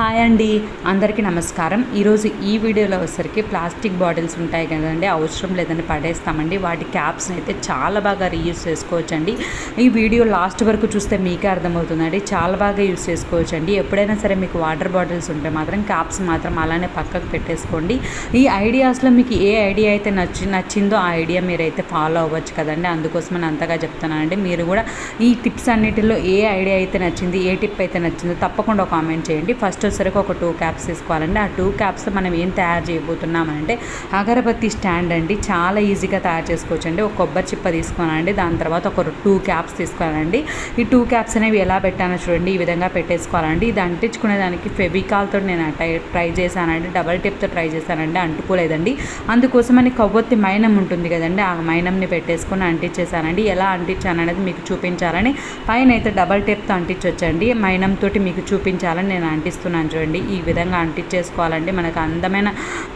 Hi అండి, అందరికీ నమస్కారం. ఈరోజు ఈ వీడియోలో వచ్చేసరికి ప్లాస్టిక్ బాటిల్స్ ఉంటాయి కదండి, అవసరం లేదని పడేస్తామండి. వాటి క్యాప్స్ని అయితే చాలా బాగా రీయూజ్ చేసుకోవచ్చండి. ఈ వీడియో లాస్ట్ వరకు చూస్తే మీకే అర్థమవుతుందండి. చాలా బాగా యూజ్ చేసుకోవచ్చండి. ఎప్పుడైనా సరే మీకు వాటర్ బాటిల్స్ ఉంటే మాత్రం క్యాప్స్ మాత్రం అలానే పక్కకు పెట్టేసుకోండి. ఈ ఐడియాస్లో మీకు ఏ ఐడియా అయితే నచ్చిందో ఆ ఐడియా మీరైతే ఫాలో అవ్వచ్చు కదండి. అందుకోసమని అంతగా చెప్తున్నానండి. మీరు కూడా ఈ టిప్స్ అన్నిటిలో ఏ ఐడియా అయితే నచ్చింది, ఏ టిప్ అయితే నచ్చిందో తప్పకుండా కామెంట్ చేయండి. ఫస్ట్ వచ్చేసరికి ఒక 2 క్యాప్స్ తీసుకోవాలండి. ఆ 2 క్యాప్స్ మనం ఏం తయారు చేయబోతున్నామంటే అగరబత్తి స్టాండ్ అండి. చాలా ఈజీగా తయారు చేసుకోవచ్చండి. ఒక కొబ్బరి చిప్ప తీసుకోవాలండి. దాని తర్వాత ఒక 2 క్యాప్స్ తీసుకోవాలండి. ఈ 2 క్యాప్స్ అనేవి ఎలా పెట్టానో చూడండి. ఈ విధంగా పెట్టేసుకోవాలండి. ఇది అంటించుకునేదానికి ఫెవికాల్తో నేను ట్రై చేశానండి. డబల్ టిప్తో ట్రై చేశానండి, అంటుకోలేదండి. అందుకోసమని కొవ్వొత్తి మైనం ఉంటుంది కదండి, ఆ మైనంని పెట్టేసుకొని అంటించేసానండి. ఎలా అంటించాననేది మీకు చూపించాలని పైన అయితే డబల్ టేప్తో అంటించవచ్చండి. మైనంతో మీకు చూపించాలని నేను అంటిస్తున్నాను చూడండి. ఈ విధంగా అంటించేసుకోవాలండి. మనకు అందమైన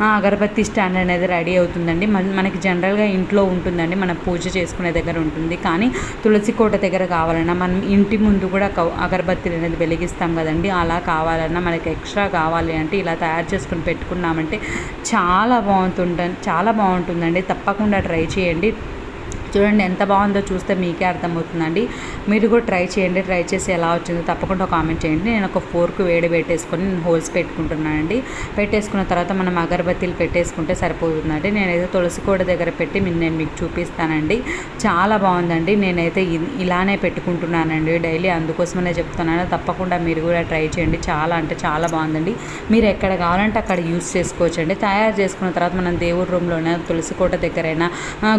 అగరబత్తి స్టాండ్ అనేది రెడీ అవుతుందండి. మనకి జనరల్గా ఇంట్లో ఉంటుందండి, మనం పూజ చేసుకునే దగ్గర ఉంటుంది. కానీ తులసి కోట దగ్గర కావాలన్నా, మనం ఇంటి ముందు కూడా అగరబత్తిలు అనేది వెలిగిస్తాం కదండి, అలా కావాలన్నా మనకి ఎక్స్ట్రా కావాలి అంటే ఇలా తయారు చేసుకుని పెట్టుకున్నామంటే చాలా బాగుంటుందండి. తప్పకుండా ట్రై చేయండి. చూడండి ఎంత బాగుందో, చూస్తే మీకే అర్థమవుతుందండి. మీరు కూడా ట్రై చేయండి. ట్రై చేసి ఎలా వచ్చిందో తప్పకుండా కామెంట్ చేయండి. నేను ఒక ఫోర్క్ వేడి పెట్టేసుకొని నేను హోల్స్ పెట్టుకుంటున్నానండి. పెట్టేసుకున్న తర్వాత మనం అగరబత్తీలు పెట్టేసుకుంటే సరిపోతుందండి. నేనైతే తులసి కోట దగ్గర పెట్టి నేను మీకు చూపిస్తానండి. చాలా బాగుందండి. నేనైతే ఇలానే పెట్టుకుంటున్నానండి డైలీ. అందుకోసమనే చెప్తున్నాను. తప్పకుండా మీరు కూడా ట్రై చేయండి. చాలా అంటే చాలా బాగుందండి. మీరు ఎక్కడ కావాలంటే అక్కడ యూస్ చేసుకోవచ్చండి. తయారు చేసుకున్న తర్వాత మనం దేవుడి రూమ్లోనే, తులసి కోట దగ్గరైనా,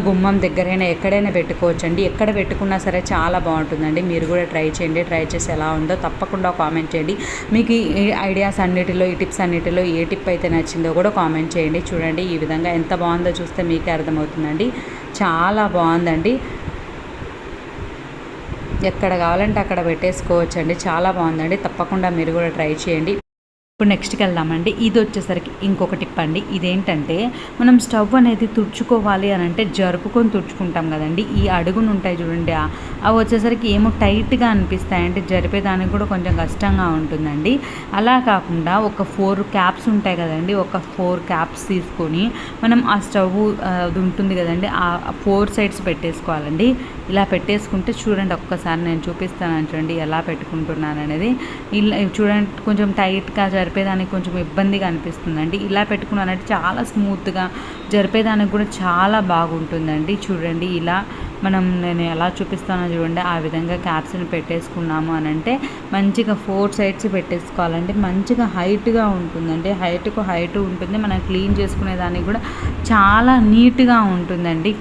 గుమ్మం దగ్గరైనా ఎక్కడైనా పెట్టుకోవచ్చండి. ఎక్కడ పెట్టుకున్నా సరే చాలా బాగుంటుందండి. మీరు కూడా ట్రై చేయండి. ట్రై చేసి ఎలా ఉందో తప్పకుండా కామెంట్ చేయండి. మీకు ఈ ఐడియాస్ అన్నిటిలో, ఈ టిప్స్ అన్నిటిలో ఏ టిప్ అయితే నచ్చిందో కూడా కామెంట్ చేయండి. చూడండి ఈ విధంగా ఎంత బాగుందో చూస్తే మీకే అర్థమవుతుందండి. చాలా బాగుందండి. ఎక్కడ కావాలంటే అక్కడ పెట్టేసుకోవచ్చండి. చాలా బాగుందండి. తప్పకుండా మీరు కూడా ట్రై చేయండి. ఇప్పుడు నెక్స్ట్కి వెళ్దామండి. ఇది వచ్చేసరికి ఇంకొక టిప్ అండి. ఇదేంటంటే మనం స్టవ్ అనేది తుడుచుకోవాలి అని అంటే జరుపుకొని తుడుచుకుంటాం కదండి. ఈ అడుగును ఉంటాయి చూడండి, అవి వచ్చేసరికి ఏమో టైట్గా అనిపిస్తాయంటే జరిపేదానికి కూడా కొంచెం కష్టంగా ఉంటుందండి. అలా కాకుండా ఒక 4 క్యాప్స్ ఉంటాయి కదండి, ఒక 4 క్యాప్స్ తీసుకొని మనం ఆ స్టవ్ అది ఉంటుంది కదండి, ఆ 4 సైడ్స్ పెట్టేసుకోవాలండి. ఇలా పెట్టేసుకుంటే చూడండి, ఒక్కసారి నేను చూపిస్తాను చూడండి ఎలా పెట్టుకుంటున్నాను అనేది. ఇలా చూడండి, కొంచెం టైట్గా జరిపేదానికి కొంచెం ఇబ్బందిగా అనిపిస్తుందండి. ఇలా పెట్టుకున్నానంటే చాలా స్మూత్గా జరిపేదానికి కూడా చాలా బాగుంటుందండి. చూడండి ఇలా నేను ఎలా చూపిస్తానో చూడండి. ఆ విధంగా క్యాప్స్ని పెట్టేసుకున్నాము అని అంటే మంచిగా 4 సైడ్స్ పెట్టేసుకోవాలండి. మంచిగా హైట్గా ఉంటుందండి. హైట్ ఉంటుంది. మనం క్లీన్ చేసుకునే దానికి కూడా చాలా నీట్గా ఉంటుందండి.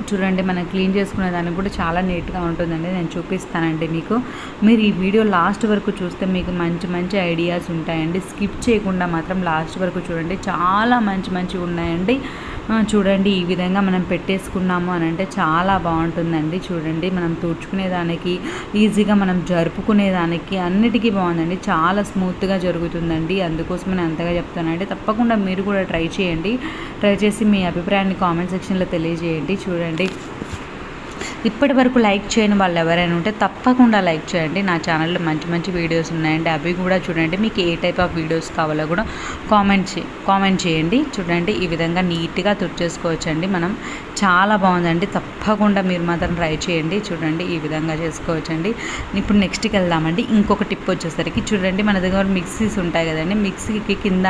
చూడండి, మనం క్లీన్ చేసుకునే దానికి కూడా చాలా నీట్గా ఉంటుందండి. నేను చూపిస్తానండి మీకు. మీరు ఈ వీడియో లాస్ట్ వరకు చూస్తే మీకు మంచి ఐడియాస్ ఉంటాయండి. స్కిప్ చేయకుండా మాత్రం లాస్ట్ వరకు చూడండి. చాలా మంచి ఉన్నాయండి. చూడండి ఈ విధంగా మనం పెట్టేసుకున్నాము అని అంటే చాలా బాగుంటుందండి. చూడండి, మనం తుడుచుకునేదానికి, ఈజీగా మనం జరుపుకునేదానికి అన్నిటికీ బాగుందండి. చాలా స్మూత్గా జరుగుతుందండి. అందుకోసమని అంతగా చెప్తానండి. తప్పకుండా మీరు కూడా ట్రై చేయండి. ట్రై చేసి మీ అభిప్రాయాన్ని కామెంట్ సెక్షన్లో తెలియజేయండి. చూడండి, ఇప్పటి వరకు లైక్ చేయని వాళ్ళు ఎవరైనా ఉంటే తప్పకుండా లైక్ చేయండి. నా ఛానల్లో మంచి వీడియోస్ ఉన్నాయండి, అవి కూడా చూడండి. మీకు ఏ టైప్ ఆఫ్ వీడియోస్ కావాలో కూడా కామెంట్ చేయండి. చూడండి ఈ విధంగా నీట్గా తుడిచేసుకోవచ్చండి మనం. చాలా బాగుందండి. తప్పకుండా మీరు మాత్రం ట్రై చేయండి. చూడండి ఈ విధంగా చేసుకోవచ్చండి. ఇప్పుడు నెక్స్ట్కి వెళ్దామండి. ఇంకొక టిప్ వచ్చేసరికి చూడండి, మన దగ్గర మిక్సీస్ ఉంటాయి కదండి, మిక్సీకి కింద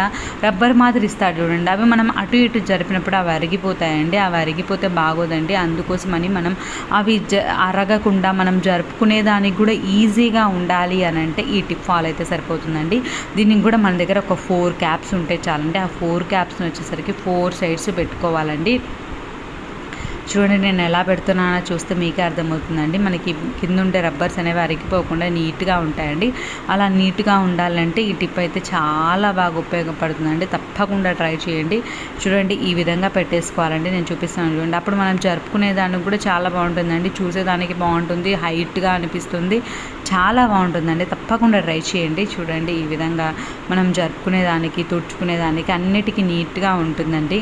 రబ్బర్ మాదిరి ఇస్తాడు చూడండి. అవి మనం అటు ఇటు జరిపినప్పుడు అవి అరిగిపోతాయండి. అవి అరిగిపోతే బాగోదండి. అందుకోసమని మనం అవి అరగకుండా మనం జరుపుకునేదానికి కూడా ఈజీగా ఉండాలి అని అంటే ఈ టిప్ ఫాలో అయితే సరిపోతుందండి. దీనికి కూడా మన దగ్గర ఒక 4 క్యాప్స్ ఉంటే చాలండి. ఆ 4 క్యాప్స్ని వచ్చేసరికి 4 సైడ్స్ పెట్టుకోవాలండి. చూడండి, నేను ఎలా పెడుతున్నానో చూస్తే మీకే అర్థమవుతుందండి. మనకి కింద ఉండే రబ్బర్స్ అనేవి అరిగిపోకుండా నీట్గా ఉంటాయండి. అలా నీట్గా ఉండాలంటే ఈ టిప్ అయితే చాలా బాగా ఉపయోగపడుతుందండి. తప్పకుండా ట్రై చేయండి. చూడండి ఈ విధంగా పెట్టేసుకోవాలండి. నేను చూపిస్తాను చూడండి. అప్పుడు మనం జరుపుకునేదానికి కూడా చాలా బాగుంటుందండి. చూసేదానికి బాగుంటుంది, హైట్గా అనిపిస్తుంది, చాలా బాగుంటుందండి. తప్పకుండా ట్రై చేయండి. చూడండి ఈ విధంగా మనం జరుపుకునేదానికి, తుడుచుకునేదానికి అన్నిటికీ నీట్గా ఉంటుందండి.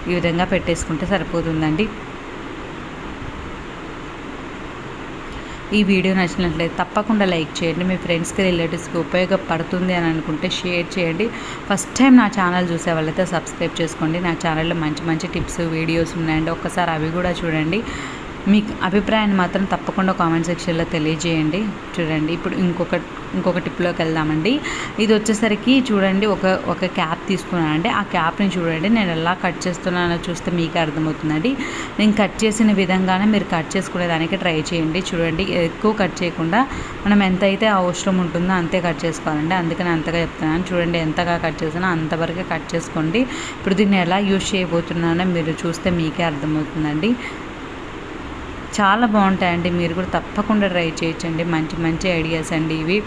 ఈ విధంగా పెట్టేసుకుంటే సరిపోతుందండి. ఈ వీడియో నచ్చినట్లయితే తప్పకుండా లైక్ చేయండి. మీ ఫ్రెండ్స్కి రిలేటివ్స్కి ఉపయోగపడుతుంది అని అనుకుంటే షేర్ చేయండి. ఫస్ట్ టైం నా ఛానల్ చూసే వాళ్ళైతే సబ్స్క్రైబ్ చేసుకోండి. నా ఛానల్లో మంచి మంచి టిప్స్ వీడియోస్ ఉన్నాయండి, ఒక్కసారి అవి కూడా చూడండి. మీకు అభిప్రాయాన్ని మాత్రం తప్పకుండా కామెంట్ సెక్షన్లో తెలియజేయండి. చూడండి ఇప్పుడు ఇంకొక టిప్లోకి వెళ్దామండి. ఇది వచ్చేసరికి చూడండి ఒక క్యాప్ తీసుకున్నానండి. ఆ క్యాప్ని చూడండి నేను ఎలా కట్ చేస్తున్నానో చూస్తే మీకు అర్థమవుతుందండి. నేను కట్ చేసిన విధంగానే మీరు కట్ చేసుకునేదానికి ట్రై చేయండి. చూడండి ఎక్కువ కట్ చేయకుండా మనం ఎంతైతే అవసరం ఉంటుందో అంతే కట్ చేసుకోవాలండి. అందుకని అంతగా చెప్తున్నాను. చూడండి ఎంతగా కట్ చేసినా అంతవరకే కట్ చేసుకోండి. ఇప్పుడు దీన్ని ఎలా యూజ్ చేయబోతున్నానో మీరు చూస్తే మీకే అర్థమవుతుందండి. చాలా బాగుంటాయండి, మీరు కూడా తప్పకుండా ట్రై చేయొచ్చండి. మంచి మంచి ఐడియాస్ అండి ఇవి.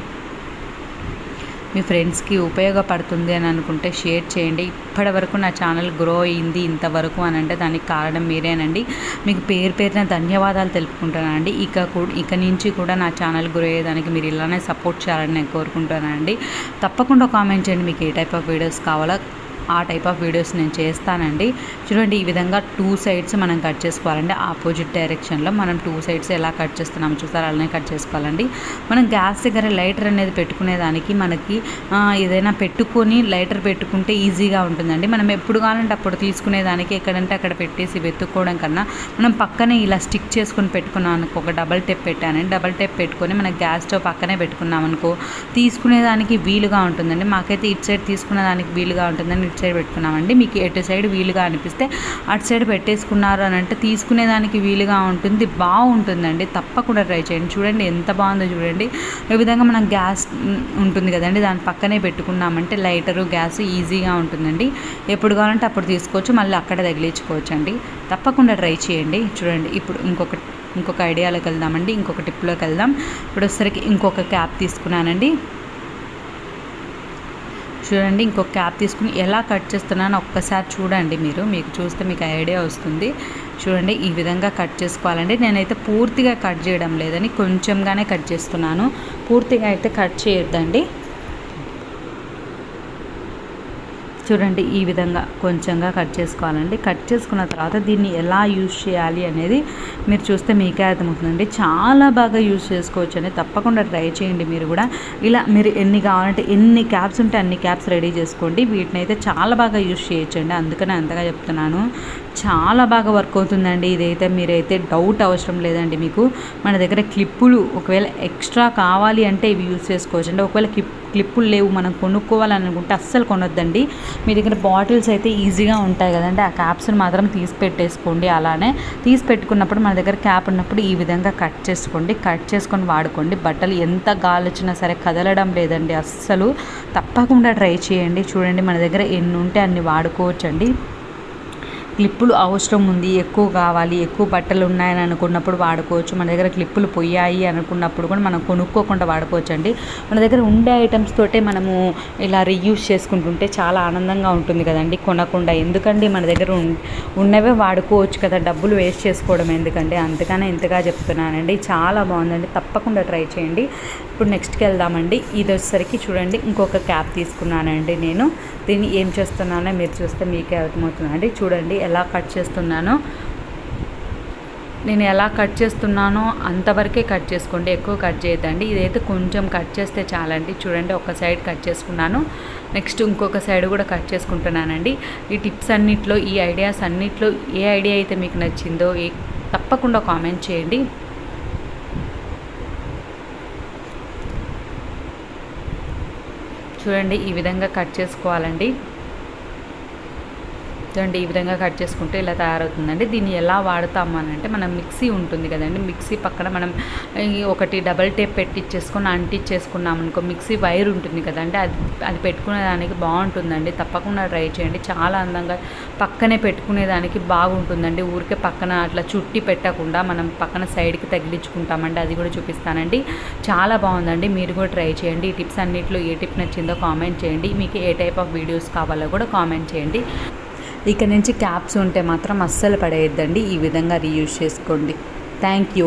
మీ ఫ్రెండ్స్కి ఉపయోగపడుతుంది అని అనుకుంటే షేర్ చేయండి. ఇప్పటి వరకు నా ఛానల్ గ్రో అయింది ఇంతవరకు అని అంటే దానికి కారణం మీరేనండి. మీకు పేరున ధన్యవాదాలు తెలుపుకుంటానండి. ఇక నుంచి కూడా నా ఛానల్ గ్రో అయ్యేదానికి మీరు ఇలానే సపోర్ట్ చేయాలని నేను కోరుకుంటానండి. తప్పకుండా కామెంట్ చేయండి మీకు ఏ టైప్ ఆఫ్ వీడియోస్ కావాలో. ఆ టైప్ ఆఫ్ వీడియోస్ నేను చేస్తానండి. చూడండి ఈ విధంగా 2 సైడ్స్ మనం కట్ చేసుకోవాలండి. ఆపోజిట్ డైరెక్షన్లో మనం 2 సైడ్స్ ఎలా కట్ చేస్తున్నాము చూసారు, అలానే కట్ చేసుకోవాలండి. మనం గ్యాస్ దగ్గర లైటర్ అనేది పెట్టుకునేదానికి మనకి ఏదైనా పెట్టుకొని లైటర్ పెట్టుకుంటే ఈజీగా ఉంటుందండి. మనం ఎప్పుడు కావాలంటే అప్పుడు తీసుకునేదానికి ఎక్కడంటే అక్కడ పెట్టేసి వెతుక్కోవడం కన్నా మనం పక్కనే ఇలా స్టిక్ చేసుకొని పెట్టుకున్నాం అనుకో, ఒక డబల్ టేప్ పెట్టానండి. డబల్ టేప్ పెట్టుకొని మన గ్యాస్ స్టవ్ పక్కనే పెట్టుకున్నాం అనుకో తీసుకునేదానికి వీలుగా ఉంటుందండి. మాకైతే ఇటు సైడ్ తీసుకునేదానికి వీలుగా ఉంటుందని ఇటు సైడ్ పెట్టుకున్నామండి. మీకు ఎటు సైడ్ వీలుగా అనిపిస్తే అటు సైడ్ పెట్టేసుకున్నారు అని అంటే తీసుకునేదానికి వీలుగా ఉంటుంది, బాగుంటుందండి. తప్పకుండా ట్రై చేయండి. చూడండి ఎంత బాగుందో చూడండి. ఈ విధంగా మనం గ్యాస్ ఉంటుంది కదండి, దాని పక్కనే పెట్టుకున్నామంటే లైటరు గ్యాస్ ఈజీగా ఉంటుందండి. ఎప్పుడు కావాలంటే అప్పుడు తీసుకోవచ్చు, మళ్ళీ అక్కడ తగిలించుకోవచ్చు అండి. తప్పకుండా ట్రై చేయండి. చూడండి ఇప్పుడు ఇంకొక ఐడియాలోకి వెళ్దామండి. ఇంకొక టిప్లోకి వెళ్దాం. ఇప్పుడు వచ్చేసరికి ఇంకొక క్యాప్ తీసుకున్నానండి. చూడండి ఇంకొక క్యాప్ తీసుకుని ఎలా కట్ చేస్తున్నానో ఒక్కసారి చూడండి. మీకు చూస్తే మీకు ఐడియా వస్తుంది. చూడండి ఈ విధంగా కట్ చేసుకోవాలండి. నేనైతే పూర్తిగా కట్ చేయడం లేదని కొంచెంగానే కట్ చేస్తున్నాను, పూర్తిగా అయితే కట్ చేయొద్దండి. చూడండి ఈ విధంగా కొంచెంగా కట్ చేసుకోవాలండి. కట్ చేసుకున్న తర్వాత దీన్ని ఎలా యూజ్ చేయాలి అనేది మీరు చూస్తే మీకే అర్థమవుతుందండి. చాలా బాగా యూజ్ చేసుకోవచ్చు అండి. తప్పకుండా ట్రై చేయండి మీరు కూడా. ఇలా మీరు ఎన్ని కావాలంటే ఎన్ని క్యాప్స్ ఉంటే అన్ని క్యాప్స్ రెడీ చేసుకోండి. వీటిని అయితే చాలా బాగా యూజ్ చేయొచ్చండి. అందుకని అంతగా చెప్తున్నాను. చాలా బాగా వర్క్ అవుతుందండి. ఇదైతే మీరైతే డౌట్ అవసరం లేదండి. మీకు మన దగ్గర క్లిప్పులు ఒకవేళ ఎక్స్ట్రా కావాలి అంటే ఇవి యూజ్ చేసుకోవచ్చు అండి. ఒకవేళ క్లిప్పులు లేవు మనం కొనుక్కోవాలనుకుంటే అస్సలు కొనొద్దండి. మీ దగ్గర బాటిల్స్ అయితే ఈజీగా ఉంటాయి కదండి, ఆ క్యాప్స్ని మాత్రం తీసి పెట్టేసుకోండి. అలానే తీసి పెట్టుకున్నప్పుడు మన దగ్గర క్యాప్ ఉన్నప్పుడు ఈ విధంగా కట్ చేసుకోండి. కట్ చేసుకొని వాడుకోండి. బట్టలు ఎంత గాలి వచ్చినా సరే కదలడం లేదండి అస్సలు. తప్పకుండా ట్రై చేయండి. చూడండి మన దగ్గర ఎన్ని ఉంటే అన్ని వాడుకోవచ్చండి. క్లిప్పులు అవసరం ఉంది, ఎక్కువ కావాలి, ఎక్కువ బట్టలు ఉన్నాయని అనుకున్నప్పుడు వాడుకోవచ్చు. మన దగ్గర క్లిప్పులు పోయాయి అనుకున్నప్పుడు కూడా మనం కొనుక్కోకుండా వాడుకోవచ్చు అండి. మన దగ్గర ఉండే ఐటమ్స్ తోటే మనము ఇలా రీయూజ్ చేసుకుంటుంటే చాలా ఆనందంగా ఉంటుంది కదండి. కొనకుండా ఎందుకండి, మన దగ్గర ఉన్నవే వాడుకోవచ్చు కదా, డబ్బులు వేస్ట్ చేసుకోవడం ఎందుకండి. అందుకనే ఇంతగా చెప్తున్నానండి. చాలా బాగుందండి. తప్పకుండా ట్రై చేయండి. ఇప్పుడు నెక్స్ట్కి వెళ్దామండి. ఇది వచ్చేసరికి చూడండి ఇంకొక క్యాప్ తీసుకున్నానండి. నేను దీన్ని ఏం చేస్తున్నానో మీరు చూస్తే మీకే అర్థమవుతుందండి. చూడండి ఎలా కట్ చేస్తున్నానో. నేను ఎలా కట్ చేస్తున్నానో అంతవరకే కట్ చేసుకోండి, ఎక్కువ కట్ చేయొద్దండి. ఇదైతే కొంచెం కట్ చేస్తే చాలండి. చూడండి ఒక సైడ్ కట్ చేసుకున్నాను, నెక్స్ట్ ఇంకొక సైడ్ కూడా కట్ చేసుకుంటున్నానండి. ఈ టిప్స్ అన్నిట్లో, ఈ ఐడియాస్ అన్నిట్లో ఏ ఐడియా అయితే మీకు నచ్చిందో తప్పకుండా కామెంట్ చేయండి. చూడండి ఈ విధంగా కట్ చేసుకోవాలండి. చూడండి ఈ విధంగా కట్ చేసుకుంటే ఇలా తయారవుతుందండి. దీన్ని ఎలా వాడతాము అని అంటే మనం మిక్సీ ఉంటుంది కదండి, మిక్సీ పక్కన మనం ఒకటి డబల్ టేప్ పెట్టించేసుకొని అంటించేసుకున్నాం అనుకో, మిక్సీ వైర్ ఉంటుంది కదండి, అది పెట్టుకునేదానికి బాగుంటుందండి. తప్పకుండా ట్రై చేయండి. చాలా అందంగా పక్కనే పెట్టుకునేదానికి బాగుంటుందండి. ఊరికే పక్కన అట్లా చుట్టి పెట్టకుండా మనం పక్కన సైడ్కి తగిలించుకుంటామండి. అది కూడా చూపిస్తానండి. చాలా బాగుందండి. మీరు కూడా ట్రై చేయండి. ఈ టిప్స్ అన్నింటిలో ఏ టిప్ నచ్చిందో కామెంట్ చేయండి. మీకు ఏ టైప్ ఆఫ్ వీడియోస్ కావాలో కూడా కామెంట్ చేయండి. ఇక నుంచి క్యాప్స్ ఉంటే మాత్రం అస్సలు పడేయద్దండి. ఈ విధంగా రీయూజ్ చేసుకోండి. Thank you.